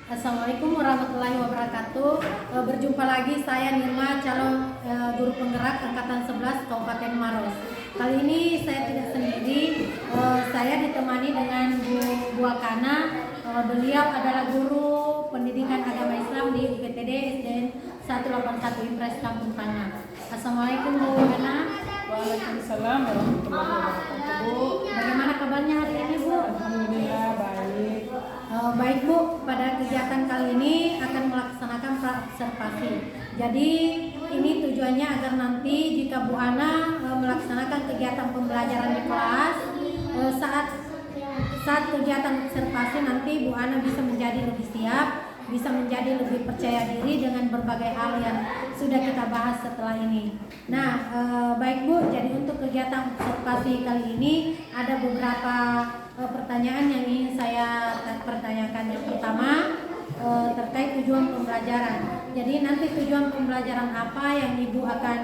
Assalamualaikum warahmatullahi wabarakatuh. Berjumpa lagi saya Nirma, calon guru penggerak angkatan 11 Kabupaten Maros. Kali ini saya tidak sendiri, saya ditemani dengan Bu Akana. Beliau adalah guru pendidikan agama Islam di UPTD SDN 181 Impres Kampung Tangah. Assalamualaikum Bu Akana. Waalaikumsalam warahmatullahi wabarakatuh, Bu. Bagaimana kabarnya hari ini, Bu? Alhamdulillah baik. Baik Bu, pada kegiatan kali ini akan melaksanakan praobservasi. Jadi ini tujuannya agar nanti jika Bu Ana melaksanakan kegiatan pembelajaran di kelas, saat kegiatan observasi nanti Bu Ana bisa menjadi lebih siap, bisa menjadi lebih percaya diri dengan berbagai hal yang sudah kita bahas setelah ini. Nah, baik Bu, jadi untuk kegiatan observasi kali ini ada beberapa pertanyaan yang ingin saya pertanyakan. Yang pertama terkait tujuan pembelajaran. Jadi nanti tujuan pembelajaran apa yang Ibu akan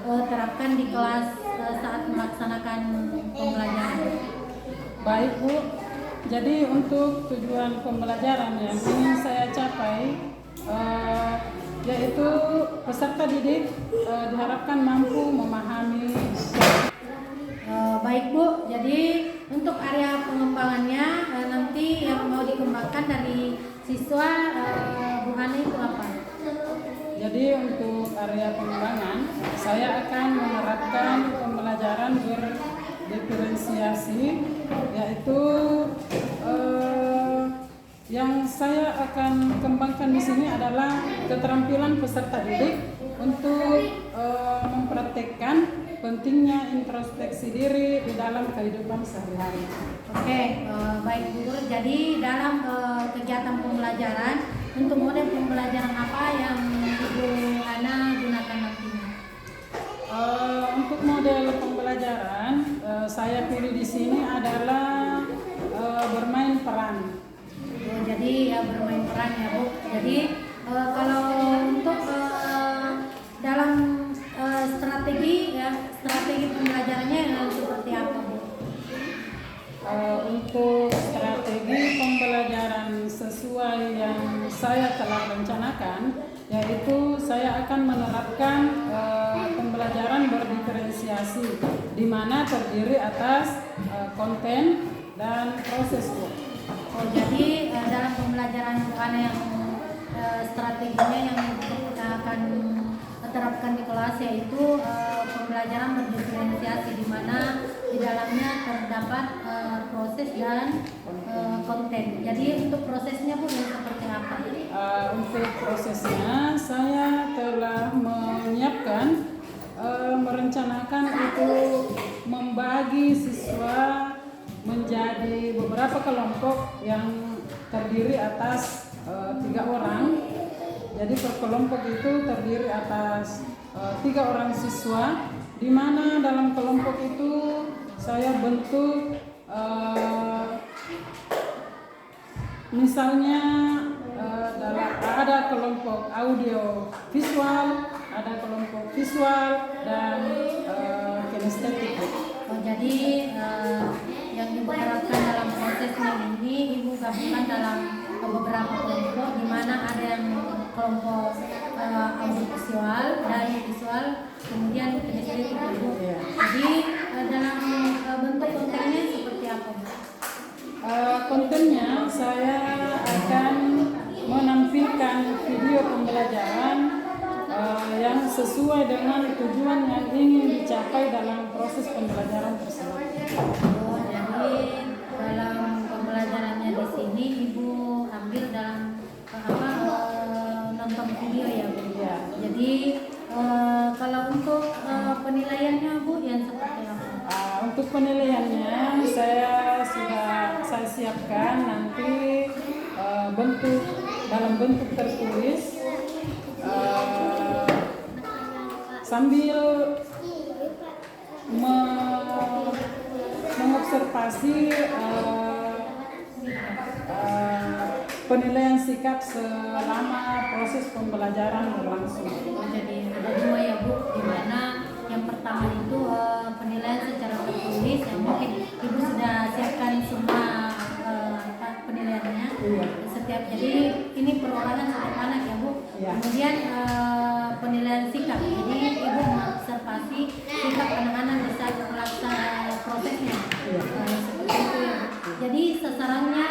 terapkan di kelas saat melaksanakan pembelajaran? Baik, Bu. Jadi untuk tujuan pembelajaran yang ingin saya capai yaitu peserta didik diharapkan mampu memahami. Baik Bu, jadi untuk area pengembangannya nanti yang mau dikembangkan dari siswa Bu Ana itu apa? Jadi untuk area pengembangan saya akan menerapkan pembelajaran berdiferensiasi, yaitu yang saya akan kembangkan di sini adalah keterampilan peserta didik untuk mempraktekkan pentingnya introspeksi diri di dalam kehidupan sehari-hari. Oke, baik Bu. Jadi dalam kegiatan pembelajaran, untuk model pembelajaran apa yang Ibu Ana gunakan nantinya? Untuk model pembelajaran saya pilih di sini adalah bermain peran. Jadi ya bermain peran ya Bu. Jadi kalau untuk dalam strategi pembelajarannya seperti apa Bu? Untuk strategi pembelajaran sesuai yang saya telah rencanakan, yaitu saya akan menerapkan pembelajaran berdiferensiasi, di mana terdiri atas konten dan proses Bu. Jadi dalam pembelajaran Bu Ana yang strateginya yang kita akan terapkan di kelas yaitu pembelajaran berdiferensiasi, di mana di dalamnya terdapat proses dan konten. Jadi untuk prosesnya Bu yang seperti apa? Untuk prosesnya saya telah menyiapkan, merencanakan itu membagi siswa menjadi beberapa kelompok yang terdiri atas 3 orang. Jadi per kelompok itu terdiri atas 3 orang siswa, di mana dalam kelompok itu saya bentuk misalnya ada kelompok audio visual, ada kelompok visual dan kinestetik. Jadi yang Ibu harapkan dalam prosesnya ini Ibu gabungkan dalam beberapa kelompok, di mana ada yang kelompok audiovisual dan visual, kemudian kinestetik Ibu. Jadi dalam bentuk kontennya seperti apa Bu? Kontennya saya akan menampilkan video pembelajaran yang sesuai dengan tujuan yang ingin dicapai dalam proses pembelajaran tersebut. Jadi dalam pembelajarannya di sini Ibu ambil dalam nonton video ya Bu. Ya. Jadi kalau untuk penilaiannya Bu yang seperti apa? Untuk penilaiannya saya siapkan nanti dalam bentuk tertulis, sambil mengobservasi penilaian sikap selama proses pembelajaran berlangsung. Jadi ada 2 ya Bu, di mana yang pertama itu penilaian secara tertulis yang mungkin Ibu sudah siapkan semua penilaiannya. Iya. setiap, jadi ini perorangan setiap anak ya Bu. Ya. Kemudian penilaian sikap, jadi Ibu mengobservasi sikap anak-anak di saat pelaksanaan prosesnya. Ya. Seperti itu ya Bu. Jadi sasarannya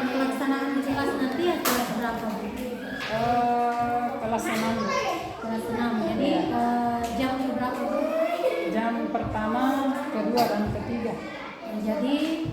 pelaksanaan di kelas nanti ya kelas berapa Bu? Kelas 6. Kelas 6, jadi jam berapa Bu? Jam pertama, kedua, dan ketiga. Jadi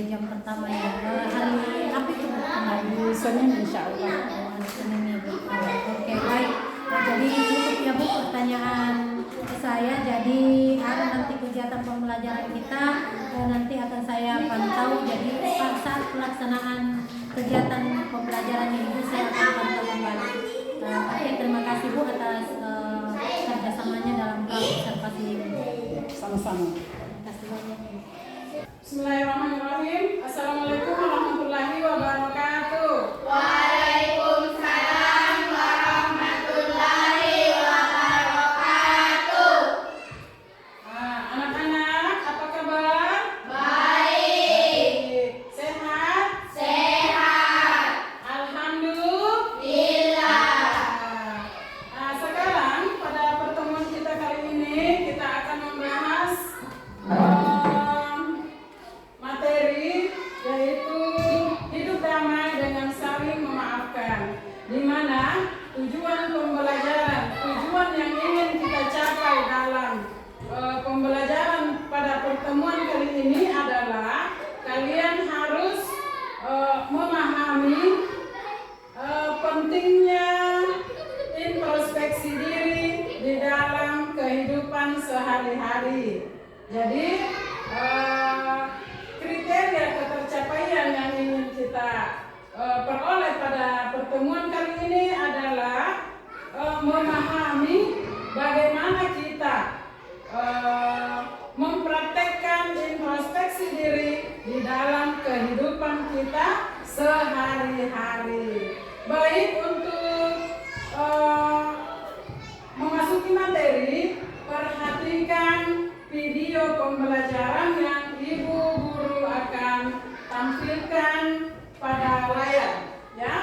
jam pertama ya hari apa itu Bu? Hari Senin insya Allah. Hari Senin ya Bu. Oke baik. Jadi cukup ya Bu pertanyaan saya. Jadi ada nanti kegiatan pembelajaran kita nanti akan saya pantau. Jadi saat pelaksanaan kegiatan pembelajarannya Ibu saya akan pantau kembali. Oke, terima kasih Bu atas kerjasamanya dalam observasi ini. Sama-sama. Terima kasih banyak. Bismillahirrahmanirrahim. Assalamualaikum warahmatullahi wabarakatuh. Waalaikumsalam warahmatullahi wabarakatuh. Anak-anak, apa kabar? Baik. Sehat? Sehat. Alhamdulillah. Sekarang pada pertemuan kita kali ini kita akan membahas materi yaitu hidup damai dengan saling memaafkan, di mana tujuan pembelajaran, tujuan yang ingin kita capai dalam pembelajaran pada pertemuan kali ini adalah kalian harus memahami pentingnya introspeksi diri di dalam kehidupan sehari-hari. Jadi kriteria ketercapaian yang ingin kita peroleh pada pertemuan kali ini adalah memahami bagaimana kita mempraktekkan introspeksi diri di dalam kehidupan kita sehari-hari. Baik, untuk memasuki materi, perhatikan video pembelajaran yang Ibu Guru akan tampilkan pada layar, ya.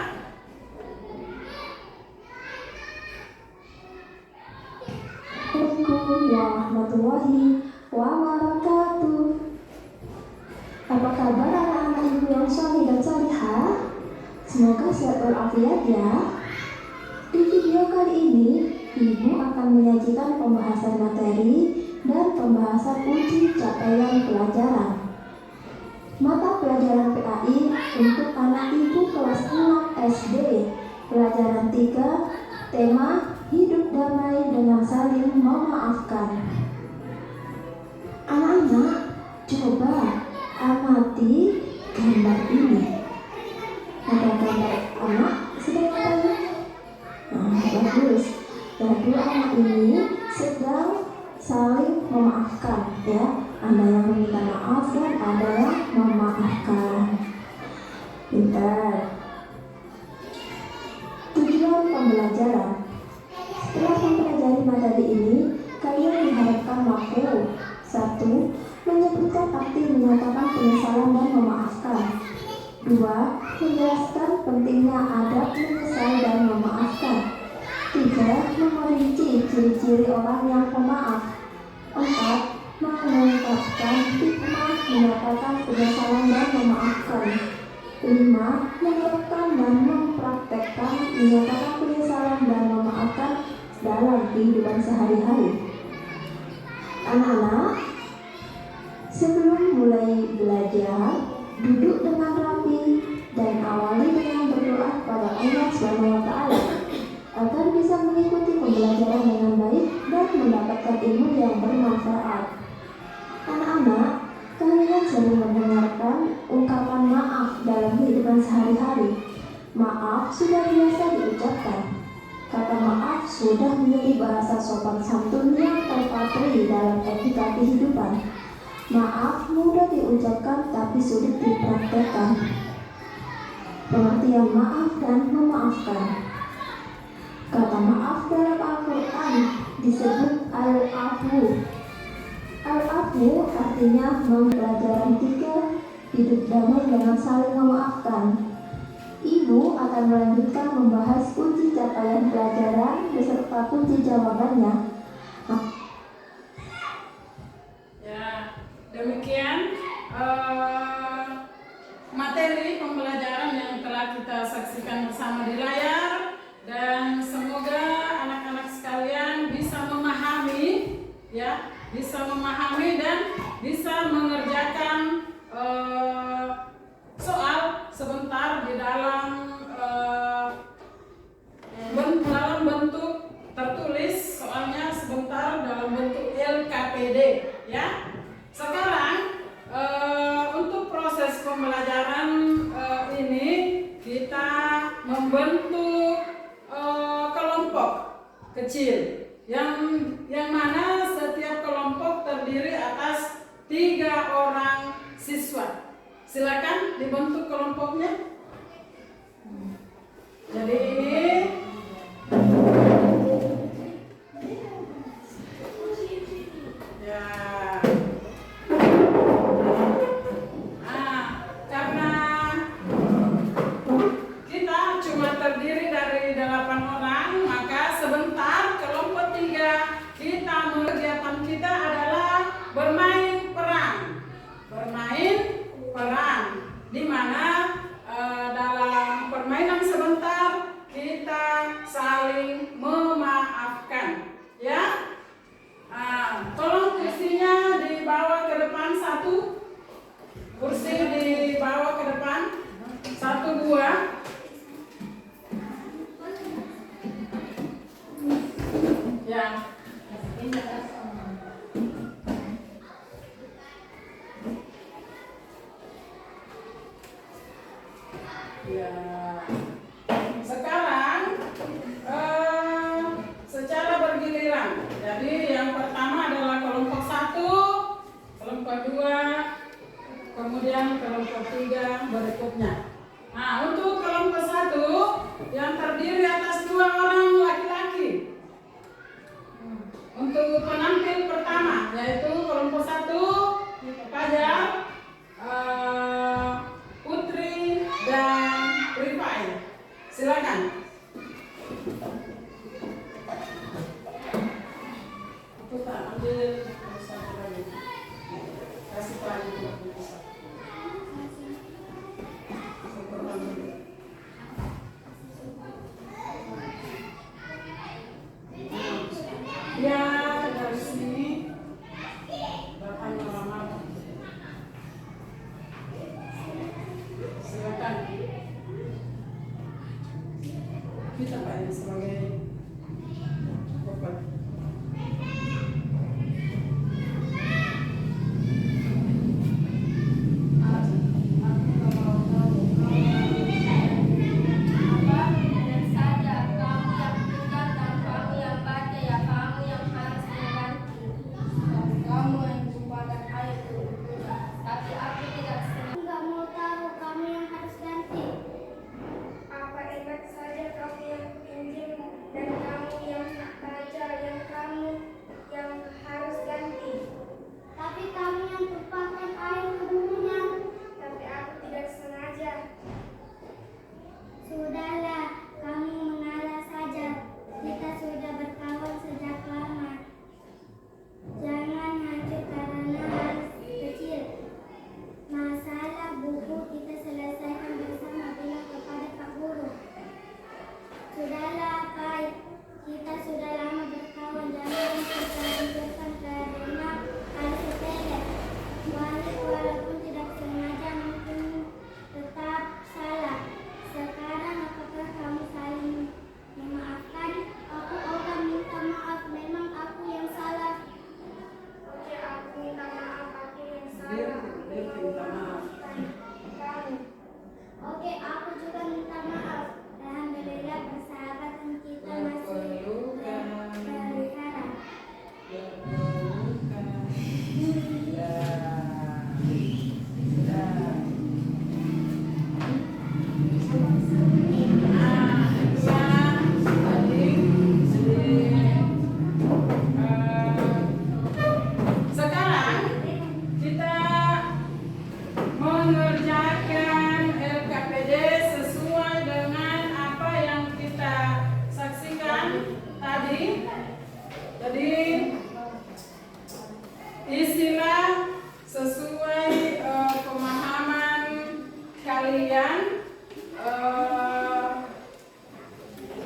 Assalamualaikum warahmatullahi wabarakatuh. Apa kabar anak-anak ibu yang soleh dan solehah? Semoga sehat walafiat ya. Di video kali ini, ibu akan menyajikan pembahasan materi dan pembahasan uji capaian pelajaran. Mata pelajaran PAI untuk anak ibu kelas 6 SD, pelajaran 3, tema hidup damai dengan saling memaafkan. Anak-anak, coba amati gambar ini. Ada gambar anak sedang apa? Bagus. Jadi anak ini sedang saling memaafkan, ya. Ada yang meminta maaf dan ada yang memaafkan. Pintar. Tujuan pembelajaran. Setelah mempelajari materi ini, kalian diharapkan mampu 1. Menyebutkan arti menyatakan penyesalan dan memaafkan. 2. Menjelaskan pentingnya adab menyesal dan memaafkan. 3. Merinci ciri-ciri orang yang pemaaf. 4. Mengungkapkan hikmah menyatakan penyesalan dan memaafkan. 5. Menerapkan dan mempraktekkan menyatakan penyesalan dan memaafkan dalam kehidupan sehari-hari. Anak-anak, sebelum mulai belajar, duduk dengan rapi dan awali dengan berdoa kepada Allah SWT agar bisa mengikuti pembelajaran dengan baik dan mendapatkan ilmu yang bermanfaat. Anak-anak, kalian sering mendengarkan ungkapan maaf dalam kehidupan sehari-hari. Maaf sudah biasa diucapkan. Kata maaf sudah menjadi bahasa sopan santun yang terpatri dalam etika kehidupan. Maaf mudah diucapkan tapi sulit dipraktekkan. Pengertian maaf dan memaafkan. Kata maaf dalam Al-Quran disebut al-afu. Al-afu artinya pelajaran 3 hidup damai dengan saling memaafkan. Ibu akan melanjutkan membahas kunci capaian pelajaran beserta kunci jawabannya. Ya, demikian materi pembelajaran yang telah kita saksikan bersama di layar, dan semoga anak-anak sekalian bisa memahami, ya, bisa memahami dan bisa mengerjakan soal sebentar di dalam dalam bentuk tertulis, soalnya sebentar dalam bentuk LKPD, ya. Sekarang untuk proses pembelajaran ini kita membentuk kelompok kecil yang mana setiap kelompok terdiri atas 3 orang siswa. Silakan dibentuk kelompoknya. Jadi ini ya. Karena kita cuma terdiri dari 8 orang, maka sebentar kelompok 3 kegiatan kita adalah bermain peran. Di mana dalam permainan sebentar kita saling memaafkan, ya. Tolong kursinya dibawa ke depan satu. Kursi dibawa ke depan 1 buah. Ya. Ya. Sekarang secara bergiliran. Jadi yang pertama adalah kelompok 1, kelompok 2, kemudian kelompok 3 berikutnya. Nah, untuk kelompok 1 yang terdiri atas 2 orang laki-laki. Untuk penampil pertama yaitu kelompok 1 Fajar, Putri dan Rifai. Silakan. Kita ambil satu lagi. Kasih lagi bisa. Ya, dari sini datang lama-lama. Silakan. Kita Pak ini sebagai pokok.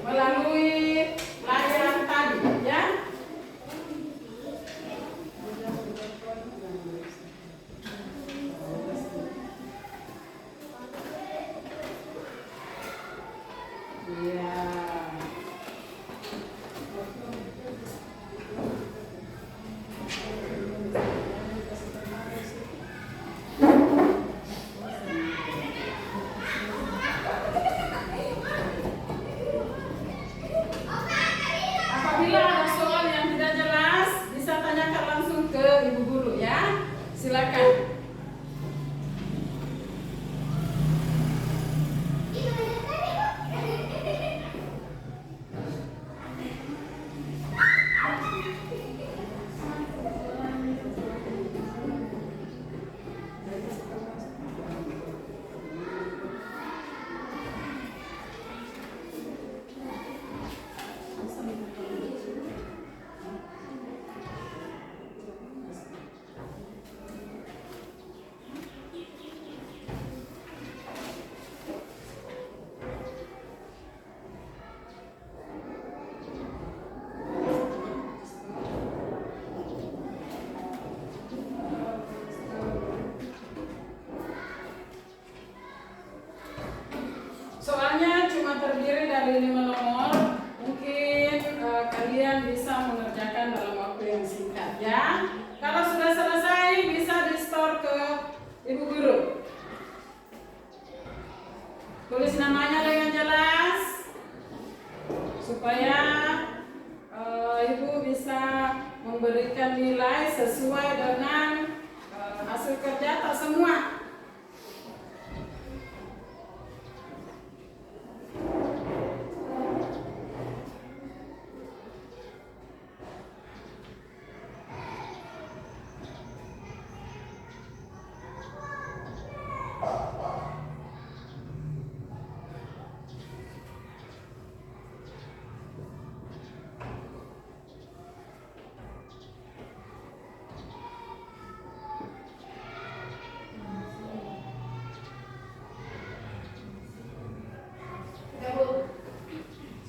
melalui layar tadi ya. Iya. Apabila ada soal yang tidak jelas, bisa tanyakan langsung ke Ibu Guru ya. Silakan. Soalnya cuma terdiri dari 5 nomor, mungkin kalian bisa mengerjakan dalam waktu yang singkat ya. Kalau sudah selesai bisa di-store ke Ibu Guru. Tulis namanya dengan jelas supaya Ibu bisa memberikan nilai sesuai dengan hasil kerja tak semua.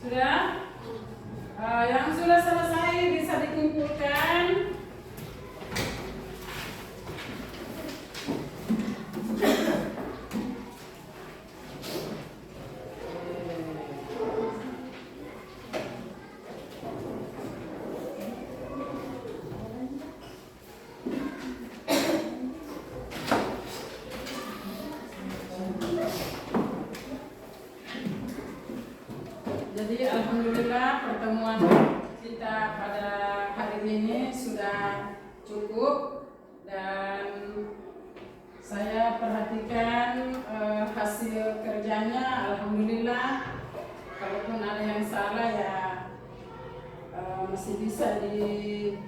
Sudah? Yang sudah selesai bisa dikumpulkan. Jadi alhamdulillah pertemuan kita pada hari ini sudah cukup dan saya perhatikan hasil kerjanya alhamdulillah. Kalaupun ada yang salah ya masih bisa dimaklumi.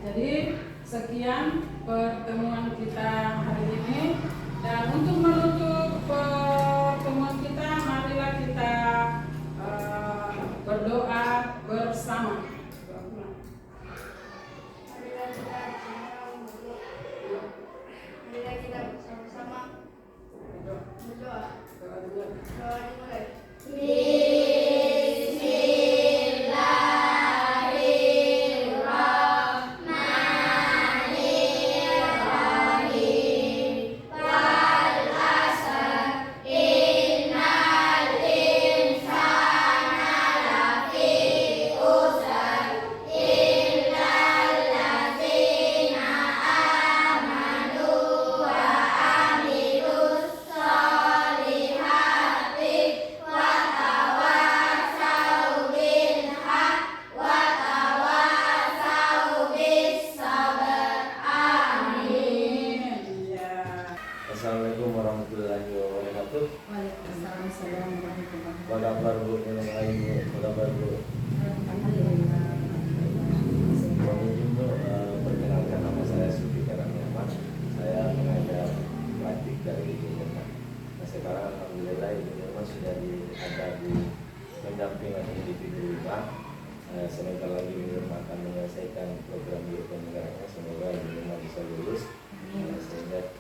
Jadi sekian pertemuan kita hari ini, dan untuk menutup pertemuan kita, marilah kita berdoa bersama. Marilah kita bersama-sama berdoa. Doa dimulai. Assalamualaikum warahmatullahi wabarakatuh. Waalaikumsalam warahmatullahi wabarakatuh. Apa kabar Bu? Yang lain Bu? Apa kabar Bu? Alhamdulillah. Mohon Bu, perkenalkan nama saya Sufi Karangyaman. Saya mengajar praktik dari Jerman. Nah sekarang alhamdulillah Ibu Jerman sudah ada di pendampingan individu rumah. Sebentar lagi Ibu Jerman akan menyelesaikan program di negaranya. Semoga Ibu Jerman bisa lulus sehingga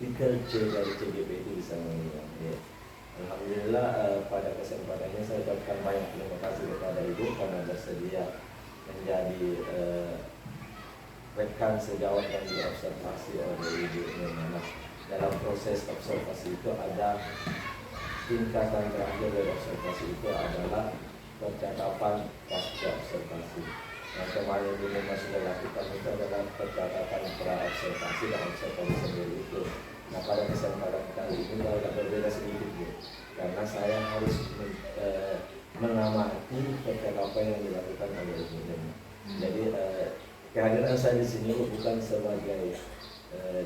artikel C dari CGP itu bisa mengilang. Ya. Alhamdulillah pada kesempatannya saya ucapkan banyak terima kasih kepada Ibu karena bersedia menjadi rekan sejawat yang diobservasi oleh Ibu Nurmanas. Dalam proses observasi itu ada tingkatan terakhir dari observasi itu adalah percakapan pasca observasi. Yang kemarin Ibu Nurmanas sudah lakukan itu adalah percakapan pra observasi dan observasi sendiri itu. Nah pada kesempatan kali ini agak berbeda sedikit Bu, karena saya harus mengamati percakapan yang dilakukan oleh Ibu Nurmanas. Jadi kehadiran saya di sini bukan sebagai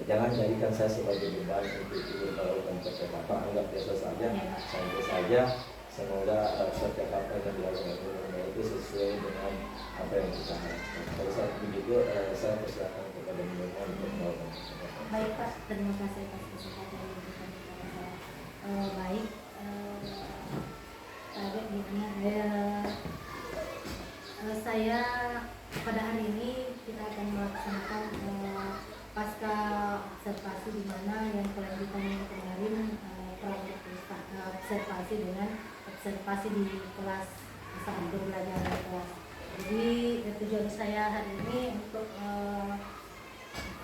jangan jadikan saya sebagai beban untuk Ibu melakukan percakapan, anggap biasa saja, santai saja. Semoga percakapan yang dilakukan Ibu Nurmanas itu sesuai dengan apa yang kita harapkan. Kalau saat begitu saya persilakan kepada Ibu Nurmanas untuk melakukan percakapan. Baik Pak, terima kasih atas kesempatan yang diberikan kepada saya. Baik, tadi gimana? Saya pada hari ini kita akan melaksanakan pasca observasi di mana yang kelanjutan kemarin observasi dengan observasi di kelas saat belajar di kelas. Jadi tujuan saya hari ini untuk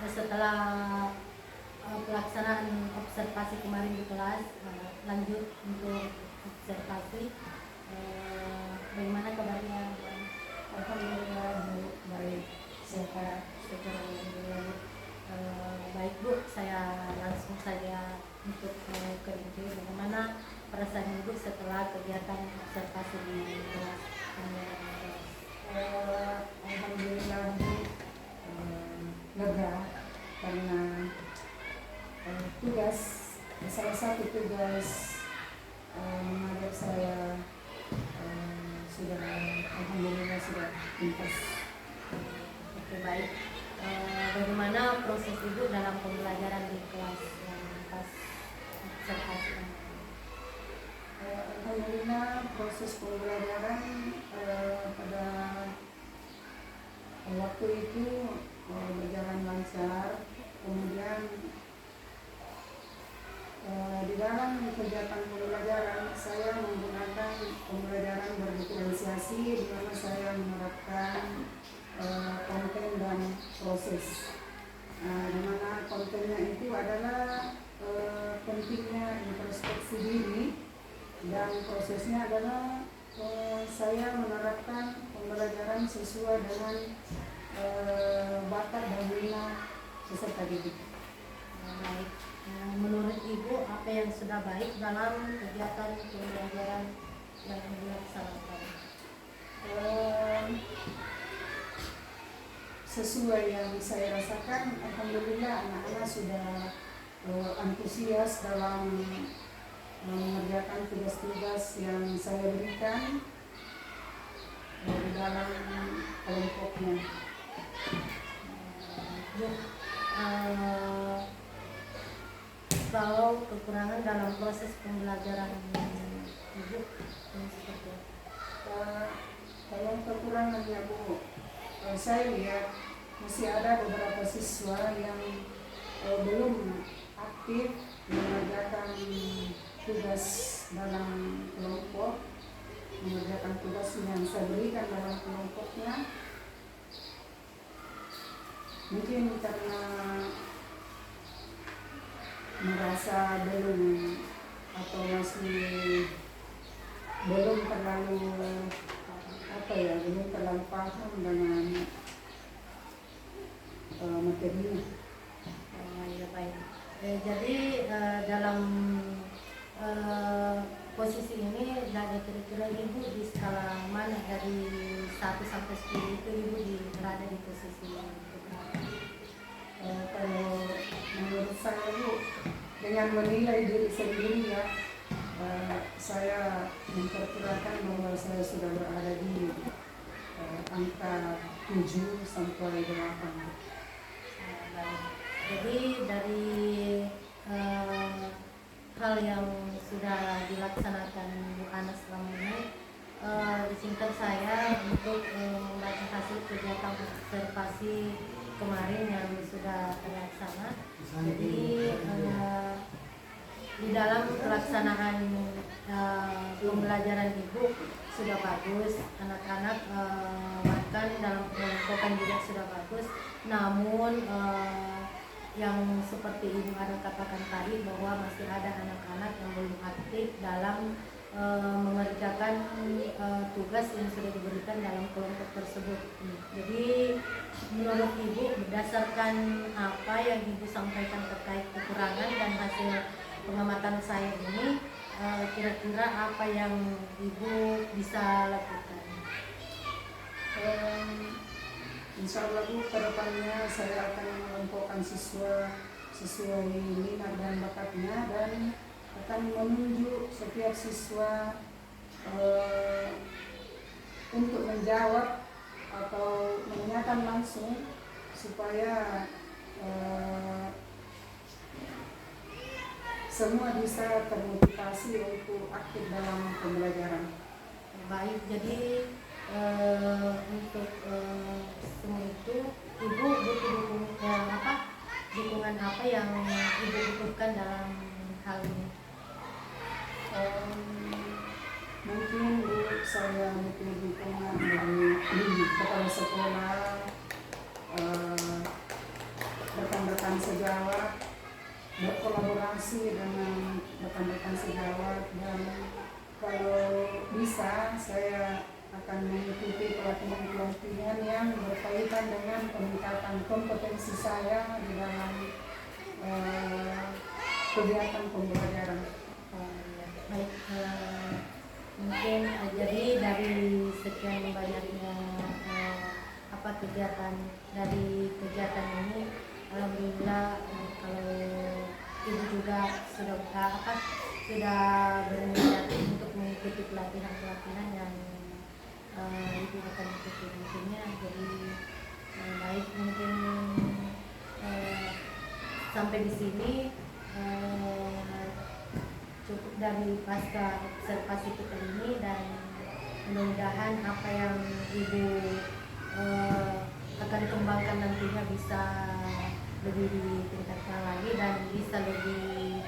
setelah pelaksanaan observasi kemarin di kelas, lanjut untuk observasi. Bagaimana kabarnya? Alhamdulillah baik, sehat. Baik Bu, saya langsung saja untuk ke Ibu. Bagaimana perasaan Ibu setelah kegiatan observasi di kelas? Alhamdulillah Bu, lega karena tugas, salah satu tugas mengajar saya sudah alhamdulillah sudah tuntas. Oke, baik. Bagaimana proses Ibu dalam pembelajaran di kelas yang pas observasi? Alhamdulillah proses pembelajaran pada waktu itu berjalan lancar. Kemudian di dalam kegiatan pembelajaran saya menggunakan pembelajaran berdiferensiasi di mana saya menerapkan konten dan proses. Di mana kontennya itu adalah pentingnya introspeksi diri dan prosesnya adalah saya menerapkan pembelajaran sesuai dengan bakat dan minat peserta didik. Baik. Menurut Ibu apa yang sudah baik dalam kegiatan pembelajaran yang dilaksanakan? Sesuai yang saya rasakan, alhamdulillah anak-anak sudah antusias dalam mengerjakan tugas-tugas yang saya berikan di dalam kelompoknya. Kalau kekurangan dalam proses pembelajaran Ibu yang seperti apa? Kalau kekurangannya Bu, saya lihat masih ada beberapa siswa yang belum aktif mengerjakan tugas dalam kelompok, mengerjakan tugas yang saya berikan dalam kelompoknya. Mungkin karena merasa belum atau masih belum terlalu belum terlalu paham dengan materinya. Ya, baik. Jadi dalam posisi ini dari kira-kira Ibu di skala mana dari 1 sampai 10 itu Ibu berada di posisi berapa? Kalau menurut saya Bu, dengan menilai diri sendiri ya, saya memperkirakan bahwa saya sudah berada di angka 7 sampai 8. Jadi dari hal yang sudah dilaksanakan Bu Ana selama ini, izinkan saya untuk membaca hasil kegiatan observasi kemarin yang sudah terlaksana. Jadi di dalam pelaksanaan pembelajaran ibu sudah bagus, anak-anak bahkan dalam pengelompokan juga sudah bagus. Namun yang seperti Ibu Ana katakan tadi bahwa masih ada anak-anak yang belum aktif dalam mengerjakan tugas yang sudah diberikan dalam kelompok tersebut. Jadi menurut Ibu, berdasarkan apa yang Ibu sampaikan terkait kekurangan dan hasil pengamatan saya ini, kira-kira apa yang Ibu bisa lakukan? Insya Allah Bu, kedepannya saya akan mengelompokkan siswa sesuai minat dan bakatnya dan akan menunjuk setiap siswa untuk menjawab atau menanyakan langsung supaya semua bisa termotivasi untuk aktif dalam pembelajaran. Baik, jadi untuk semua itu Ibu butuh dukungan apa yang Ibu butuhkan dalam hal ini? Mungkin Bu, saya butuh dukungan dari kepala sekolah, rekan-rekan sejawat, berkolaborasi dengan rekan-rekan sejawat, dan kalau bisa saya akan mengikuti pelatihan-pelatihan yang berkaitan dengan peningkatan kompetensi saya di dalam kegiatan pembelajaran. Baik, mungkin jadi dari sekian banyaknya kegiatan dari kegiatan ini, alhamdulillah kalau Ibu juga sudah berminat untuk mengikuti pelatihan-pelatihan yang Ibu akan ikuti nantinya. Jadi baik, mungkin sampai di sini cukup dari pasca observasi kita ini, dan mudah-mudahan apa yang Ibu akan kembangkan nantinya bisa lebih ditingkatkan lagi dan bisa lebih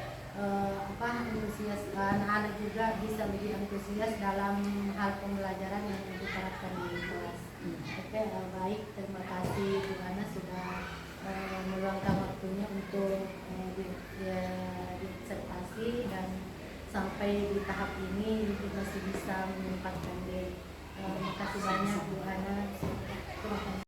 antusias, anak-anak juga bisa lebih antusias dalam hal pembelajaran yang Ibu terapkan di kelas. Oke, baik, terima kasih Bu Ana sudah meluangkan waktunya untuk diobservasi dan sampai di tahap ini Ibu masih bisa menempatkan diri. Terima kasih banyak.